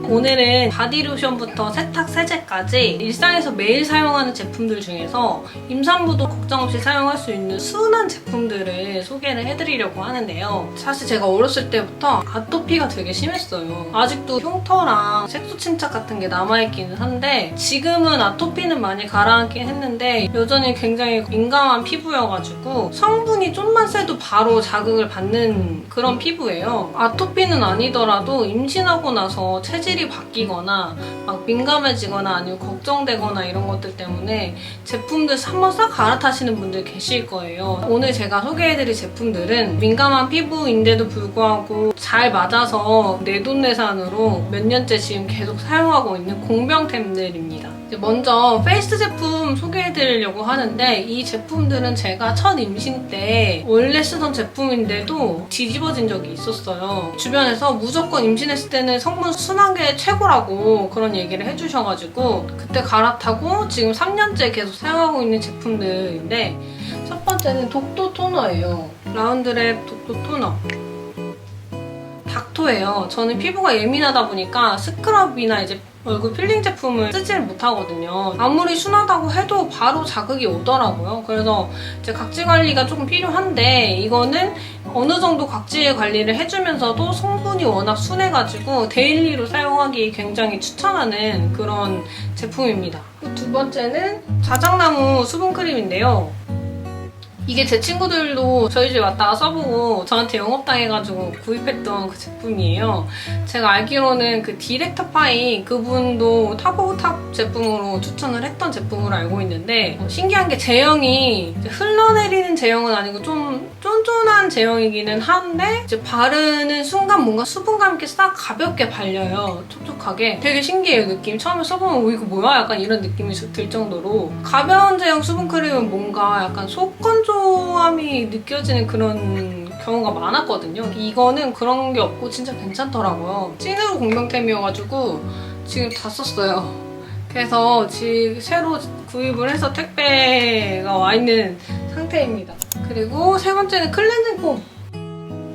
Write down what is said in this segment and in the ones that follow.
오늘은 바디로션부터 세탁, 세제까지 일상에서 매일 사용하는 제품들 중에서 임산부도 걱정 없이 사용할 수 있는 순한 제품들을 소개를 해드리려고 하는데요. 사실 제가 어렸을 때부터 아토피가 되게 심했어요. 아직도 흉터랑 색소 침착 같은 게 남아있기는 한데 지금은 아토피는 많이 가라앉긴 했는데 여전히 굉장히 민감한 피부여가지고 성분이 좀만 세도 바로 자극을 받는 그런 피부예요. 아토피는 아니더라도 임신하고 나서 체질이 바뀌거나 막 민감해지거나 아니면 걱정되거나 이런 것들 때문에 제품들 한번 싹 갈아타시는 분들 계실 거예요. 오늘 제가 소개해드릴 제품들은 민감한 피부인데도 불구하고 잘 맞아서 내돈내산으로 몇 년째 지금 계속 사용하고 있는 공병템들입니다. 먼저 페이스 제품 소개해드리려고 하는데 이 제품들은 제가 첫 임신 때 원래 쓰던 제품인데도 뒤집어진 적이 있었어요. 주변에서 무조건 임신했을 때는 성분 순한 게 최고라고 그런 얘기를 해주셔가지고 그때 갈아타고 지금 3년째 계속 사용하고 있는 제품들인데 첫 번째는 독도 토너예요. 라운드랩 독도 토너. 닥토예요. 저는 피부가 예민하다 보니까 스크럽이나 이제 얼굴 필링 제품을 쓰지를 못하거든요. 아무리 순하다고 해도 바로 자극이 오더라고요. 그래서 이제 각질 관리가 조금 필요한데 이거는 어느 정도 각질 관리를 해주면서도 성분이 워낙 순해가지고 데일리로 사용하기 굉장히 추천하는 그런 제품입니다. 두 번째는 자작나무 수분크림인데요. 이게 제 친구들도 저희 집 왔다가 써보고 저한테 영업당해가지고 구입했던 그 제품이에요. 제가 알기로는 그 디렉터파이 그분도 탑 오브 탑 제품으로 추천을 했던 제품으로 알고 있는데 신기한 게 제형이 흘러내리는 제형은 아니고 좀 쫀쫀한 제형이기는 한데 이제 바르는 순간 뭔가 수분감 있게 싹 가볍게 발려요. 촉촉하게. 되게 신기해요, 느낌. 처음에 써보면 이거 뭐야? 약간 이런 느낌이 들 정도로 가벼운 제형 수분크림은 뭔가 약간 속건조함이 느껴지는 그런 경우가 많았거든요. 이거는 그런 게 없고 진짜 괜찮더라고요. 찐으로 공병템이어가지고 지금 다 썼어요. 그래서 지금 새로 구입을 해서 택배가 와 있는 상태입니다. 그리고 세 번째는 클렌징 폼.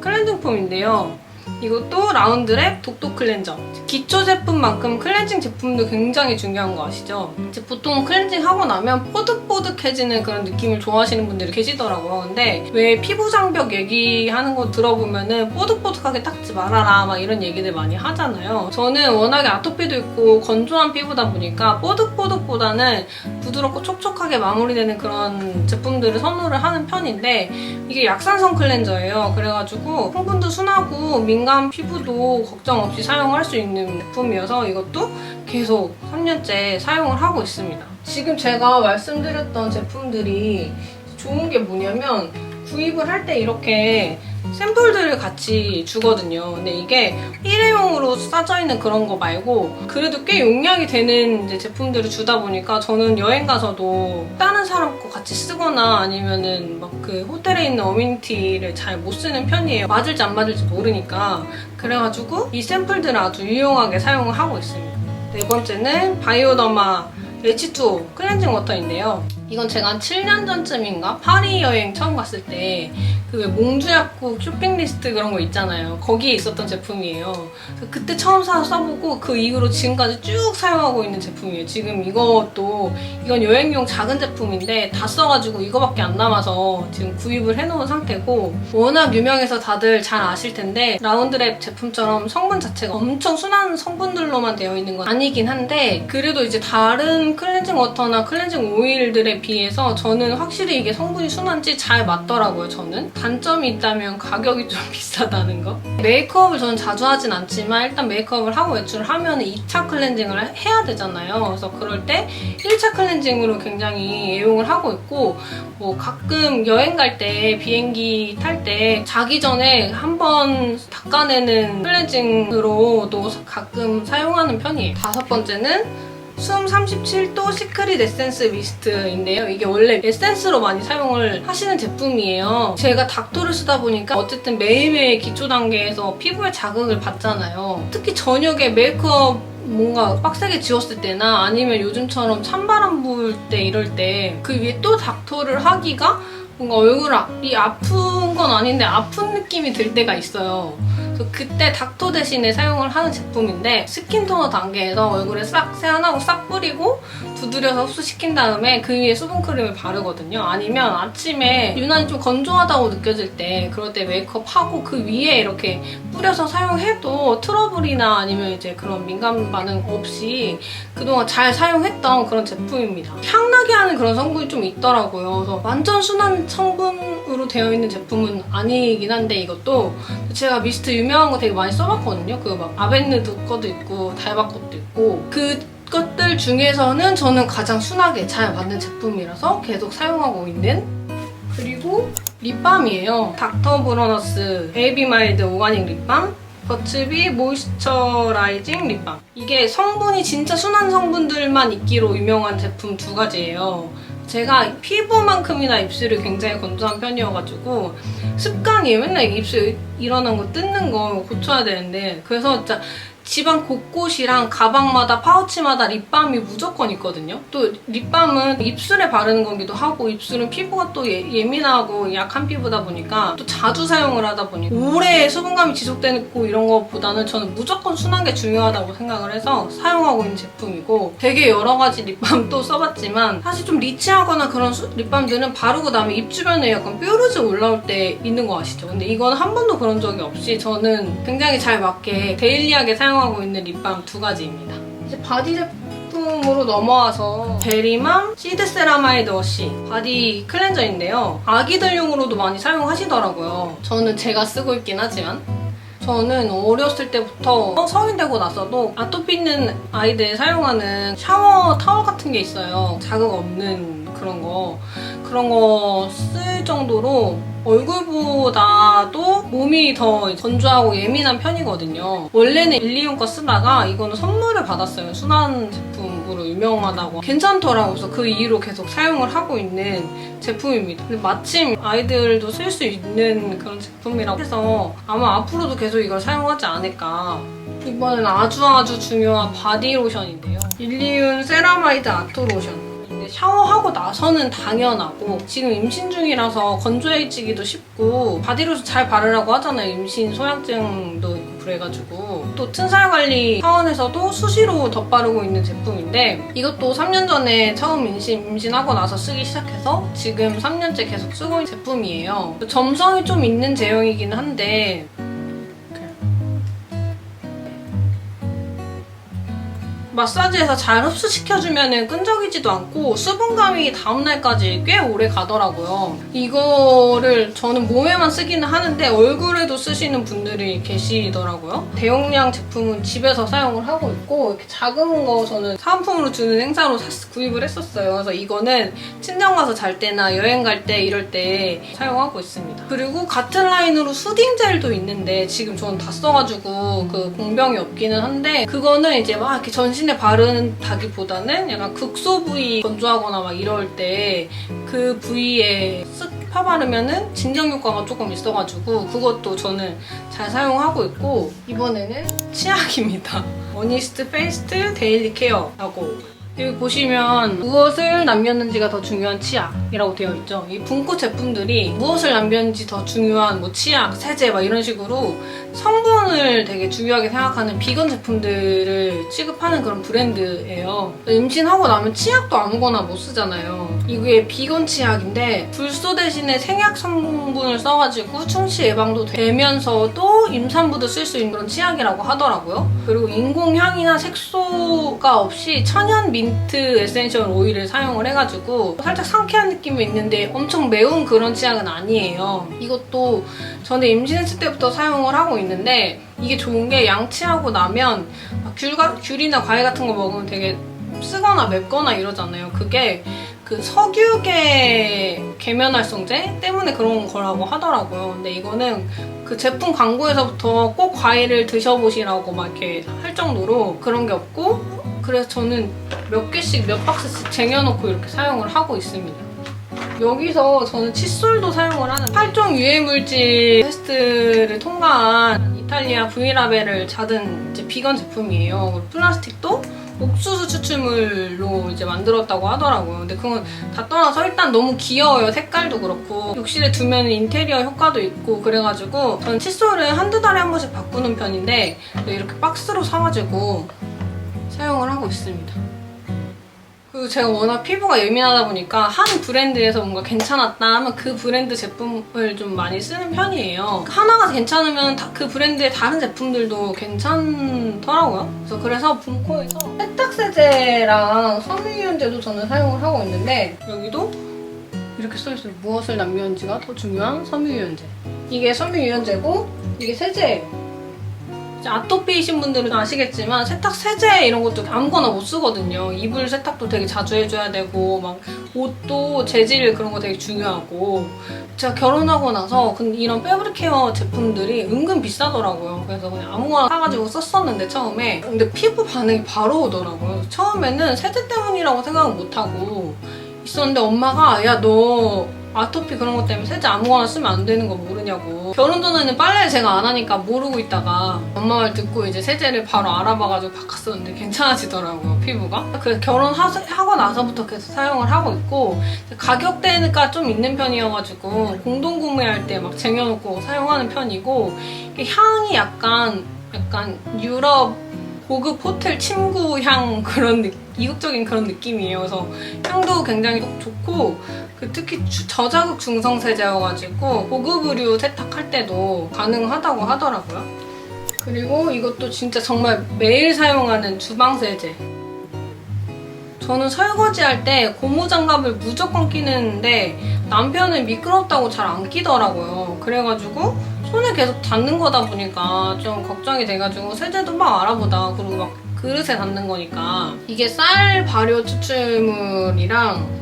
클렌징 폼인데요. 이것도 라운드랩 독도 클렌저. 기초 제품만큼 클렌징 제품도 굉장히 중요한 거 아시죠? 이제 보통 클렌징 하고 나면 뽀득뽀득해지는 그런 느낌을 좋아하시는 분들이 계시더라고요. 근데 왜 피부 장벽 얘기하는 거 들어보면은 뽀득뽀득하게 닦지 말아라 막 이런 얘기들 많이 하잖아요. 저는 워낙에 아토피도 있고 건조한 피부다 보니까 뽀득뽀득보다는 부드럽고 촉촉하게 마무리되는 그런 제품들을 선호를 하는 편인데 이게 약산성 클렌저예요. 그래가지고 성분도 순하고 민감 피부도 걱정 없이 사용할 수 있는 제품이어서 이것도 계속 3년째 사용을 하고 있습니다. 지금 제가 말씀드렸던 제품들이 좋은 게 뭐냐면 구입을 할 때 이렇게 샘플들을 같이 주거든요. 근데 이게 일회용으로 싸져있는 그런 거 말고 그래도 꽤 용량이 되는 이제 제품들을 주다 보니까 저는 여행 가서도 다른 사람 거 같이 쓰거나 아니면은 막 그 호텔에 있는 어메니티를 잘 못 쓰는 편이에요. 맞을지 안 맞을지 모르니까. 그래가지고 이 샘플들을 아주 유용하게 사용을 하고 있습니다. 네 번째는 바이오더마 H2O 클렌징 워터인데요. 이건 제가 한 7년 전쯤인가? 파리 여행 처음 갔을 때 그 몽주약국 쇼핑리스트 그런 거 있잖아요. 거기에 있었던 제품이에요. 그때 처음 사서 써보고 그 이후로 지금까지 쭉 사용하고 있는 제품이에요. 지금 이건 여행용 작은 제품인데 다 써가지고 이거밖에 안 남아서 지금 구입을 해놓은 상태고 워낙 유명해서 다들 잘 아실 텐데 라운드랩 제품처럼 성분 자체가 엄청 순한 성분들로만 되어 있는 건 아니긴 한데 그래도 이제 다른 클렌징 워터나 클렌징 오일들에 비해서 저는 확실히 이게 성분이 순한지 잘 맞더라고요. 저는 단점이 있다면 가격이 좀 비싸다는 거. 메이크업을 저는 자주 하진 않지만 일단 메이크업을 하고 외출을 하면 2차 클렌징을 해야 되잖아요. 그래서 그럴 때 1차 클렌징으로 굉장히 애용을 하고 있고 뭐 가끔 여행 갈 때 비행기 탈 때 자기 전에 한번 닦아내는 클렌징으로도 가끔 사용하는 편이에요. 다섯 번째는 숨 37도 시크릿 에센스 미스트인데요. 이게 원래 에센스로 많이 사용을 하시는 제품이에요. 제가 닥토를 쓰다 보니까 어쨌든 매일매일 기초 단계에서 피부에 자극을 받잖아요. 특히 저녁에 메이크업 뭔가 빡세게 지웠을 때나 아니면 요즘처럼 찬바람 불 때 이럴 때 그 위에 또 닥토를 하기가 뭔가 얼굴이 아픈 건 아닌데 아픈 느낌이 들 때가 있어요. 그래서 그때 닥터 대신에 사용을 하는 제품인데 스킨토너 단계에서 얼굴에 싹 세안하고 싹 뿌리고 두드려서 흡수시킨 다음에 그 위에 수분크림을 바르거든요. 아니면 아침에 유난히 좀 건조하다고 느껴질 때 그럴 때 메이크업하고 그 위에 이렇게 뿌려서 사용해도 트러블이나 아니면 이제 그런 민감 반응 없이 그동안 잘 사용했던 그런 제품입니다. 향나게 하는 그런 성분이 좀 있더라고요. 그래서 완전 순한 성분으로 되어 있는 제품은 아니긴 한데 이것도 제가 미스트 유명한 거 되게 많이 써봤거든요. 그 막 아벤누드 거도 있고 달바 것도 있고 그것들 중에서는 저는 가장 순하게 잘 맞는 제품이라서 계속 사용하고 있는 그리고 립밤이에요. 닥터 브러너스 베이비 마일드 오가닉 립밤 버츠비 모이스처라이징 립밤. 이게 성분이 진짜 순한 성분들만 있기로 유명한 제품 두 가지예요. 제가 피부만큼이나 입술이 굉장히 건조한 편이어가지고 습관이에요. 맨날 입술 일어난 거 뜯는 거 고쳐야 되는데 그래서 진짜 집안 곳곳이랑 가방마다 파우치마다 립밤이 무조건 있거든요. 또 립밤은 입술에 바르는 거기도 하고 입술은 피부가 또 예민하고 약한 피부다 보니까 또 자주 사용을 하다 보니 오래 수분감이 지속되고 이런 것보다는 저는 무조건 순한 게 중요하다고 생각을 해서 사용하고 있는 제품이고 되게 여러 가지 립밤 또 써봤지만 사실 좀 리치하거나 그런 립밤들은 바르고 나면 입 주변에 약간 뾰루지 올라올 때 있는 거 아시죠? 근데 이건 한 번도 그런 적이 없이 저는 굉장히 잘 맞게 데일리하게 사용하고 있는 립밤 두 가지입니다. 이제 바디 제품으로 넘어와서 베리맘 시드 세라마이드 워시 바디 클렌저인데요. 아기들용으로도 많이 사용하시더라고요. 저는 제가 쓰고 있긴 하지만 저는 어렸을 때부터 성인 되고 나서도 아토피 있는 아이들 사용하는 샤워 타월 같은 게 있어요. 자극 없는 그런 거 쓸 정도로 얼굴보다도 몸이 더 건조하고 예민한 편이거든요. 원래는 일리온 거 쓰다가 이거는 선물을 받았어요. 순한 제품으로 유명하다고. 괜찮더라고요. 그래서 그 이후로 계속 사용을 하고 있는 제품입니다. 근데 마침 아이들도 쓸 수 있는 그런 제품이라고 해서 아마 앞으로도 계속 이걸 사용하지 않을까. 이번엔 아주 중요한 바디 로션인데요. 일리온 세라마이드 아토 로션. 샤워하고 나서는 당연하고 지금 임신 중이라서 건조해지기도 쉽고 바디로션 잘 바르라고 하잖아요. 임신 소양증도 있고 그래가지고 또 튼살 관리 차원에서도 수시로 덧바르고 있는 제품인데 이것도 3년 전에 처음 임신하고 나서 쓰기 시작해서 지금 3년째 계속 쓰고 있는 제품이에요. 점성이 좀 있는 제형이긴 한데 마사지해서 잘 흡수시켜주면 끈적이지도 않고 수분감이 다음날까지 꽤 오래 가더라고요. 이거를 저는 몸에만 쓰기는 하는데 얼굴에도 쓰시는 분들이 계시더라고요. 대용량 제품은 집에서 사용을 하고 있고 이렇게 작은 거 저는 사은품으로 주는 행사로 구입을 했었어요. 그래서 이거는 친정 가서 잘 때나 여행 갈 때 이럴 때 사용하고 있습니다. 그리고 같은 라인으로 수딩 젤도 있는데 지금 저는 다 써가지고 그 공병이 없기는 한데 그거는 이제 막 이렇게 전신 바른다기보다는 약간 극소 부위 건조하거나 막 이럴 때 그 부위에 쓱 펴바르면은 진정 효과가 조금 있어가지고 그것도 저는 잘 사용하고 있고 이번에는 치약입니다. 어니스트 페이스트 데일리 케어라고 여기 보시면 무엇을 남겼는지가 더 중요한 치약이라고 되어 있죠. 이 분코 제품들이 무엇을 남겼는지 더 중요한 뭐 치약, 세제 막 이런 식으로 성분을 되게 중요하게 생각하는 비건 제품들을 취급하는 그런 브랜드예요. 임신하고 나면 치약도 아무거나 못 쓰잖아요. 이게 비건 치약인데 불소 대신에 생약 성분을 써가지고 충치 예방도 되면서도 임산부도 쓸 수 있는 그런 치약이라고 하더라고요. 그리고 인공향이나 색소가 없이 천연 민트 에센셜 오일을 사용을 해가지고 살짝 상쾌한 느낌이 있는데 엄청 매운 그런 치약은 아니에요. 이것도 전에 임신했을 때부터 사용을 하고 있는데 이게 좋은 게 양치하고 나면 귤이나 과일 같은 거 먹으면 되게 쓰거나 맵거나 이러잖아요. 그게 그 석유계 계면활성제 때문에 그런 거라고 하더라고요. 근데 이거는 그 제품 광고에서부터 꼭 과일을 드셔보시라고 막 이렇게 할 정도로 그런 게 없고 그래서 저는 몇 개씩 몇 박스씩 쟁여놓고 이렇게 사용을 하고 있습니다. 여기서 저는 칫솔도 사용을 하는데 8종 유해물질 테스트를 통과한 이탈리아 V라벨을 받은 이제 비건 제품이에요. 플라스틱도 옥수수 추출물로 이제 만들었다고 하더라고요. 근데 그건 다 떠나서 일단 너무 귀여워요. 색깔도 그렇고 욕실에 두면 인테리어 효과도 있고 그래가지고 저는 칫솔을 한두 달에 한 번씩 바꾸는 편인데 이렇게 박스로 사가지고 사용을 하고 있습니다. 그리고 제가 워낙 피부가 예민하다 보니까 한 브랜드에서 뭔가 괜찮았다 하면 그 브랜드 제품을 좀 많이 쓰는 편이에요. 하나가 괜찮으면 그 브랜드의 다른 제품들도 괜찮더라고요. 그래서 분코에서 세탁세제랑 섬유유연제도 저는 사용을 하고 있는데 여기도 이렇게 써있어요. 무엇을 남기는지가 더 중요한 섬유유연제. 이게 섬유유연제고 이게 세제예요. 아토피이신 분들은 아시겠지만 세탁 세제 이런 것도 아무거나 못 쓰거든요. 이불 세탁도 되게 자주 해줘야 되고 막 옷도 재질 그런 거 되게 중요하고 제가 결혼하고 나서 이런 패브릭 케어 제품들이 은근 비싸더라고요. 그래서 그냥 아무거나 사가지고 썼었는데 처음에 근데 피부 반응이 바로 오더라고요. 처음에는 세제 때문이라고 생각은 못하고 있었는데 엄마가 야 너 아토피 그런 것 때문에 세제 아무거나 쓰면 안 되는 거 모르냐고. 결혼 전에는 빨래를 제가 안 하니까 모르고 있다가 엄마 말 듣고 이제 세제를 바로 알아봐가지고 바꿨었는데 괜찮아지더라고요, 피부가. 그래서 결혼하고 나서부터 계속 사용을 하고 있고 가격대가 좀 있는 편이어가지고 공동 구매할 때 막 쟁여놓고 사용하는 편이고 향이 약간 유럽 고급 호텔 침구 향 그런 이국적인 그런 느낌이에요. 그래서 향도 굉장히 좋고 특히 저자극 중성 세제여가지고 고급 의류 세탁할 때도 가능하다고 하더라고요. 그리고 이것도 진짜 정말 매일 사용하는 주방 세제. 저는 설거지할 때 고무장갑을 무조건 끼는데 남편은 미끄럽다고 잘 안 끼더라고요. 그래가지고 손에 계속 닿는 거다 보니까 좀 걱정이 돼가지고 세제도 막 알아보다 그리고 막 그릇에 닿는 거니까 이게 쌀 발효 추출물이랑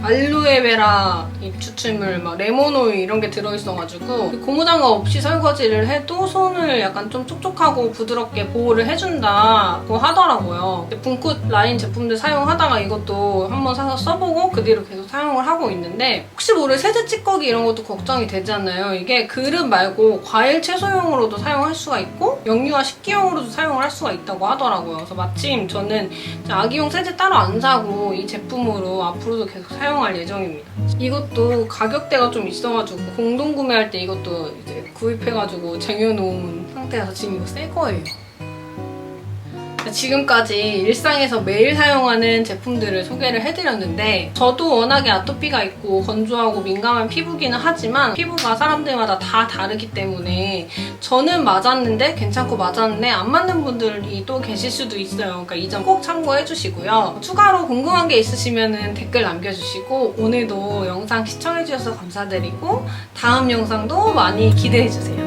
알로에베라 추출물, 막 레몬오일 이런 게 들어있어가지고 고무장갑 없이 설거지를 해도 손을 약간 좀 촉촉하고 부드럽게 보호를 해준다고 하더라고요. 분코 라인 제품들 사용하다가 이것도 한번 사서 써보고 그 뒤로 계속 사용을 하고 있는데 혹시 모를 세제 찌꺼기 이런 것도 걱정이 되잖아요. 이게 그릇 말고 과일 채소용으로도 사용할 수가 있고 영유아 식기용으로도 사용을 할 수가 있다고 하더라고요. 그래서 마침 저는 아기용 세제 따로 안 사고 이 제품으로 앞으로도 계속 사용할 예정입니다. 이것도 가격대가 좀 있어가지고 공동 구매할 때 이것도 이제 구입해가지고 쟁여놓은 상태라서 지금 이거 새 거예요. 지금까지 일상에서 매일 사용하는 제품들을 소개를 해드렸는데 저도 워낙에 아토피가 있고 건조하고 민감한 피부기는 하지만 피부가 사람들마다 다 다르기 때문에 저는 맞았는데 괜찮고 맞았는데 안 맞는 분들이 또 계실 수도 있어요. 그러니까 이 점 꼭 참고해주시고요. 추가로 궁금한 게 있으시면 댓글 남겨주시고 오늘도 영상 시청해주셔서 감사드리고 다음 영상도 많이 기대해주세요.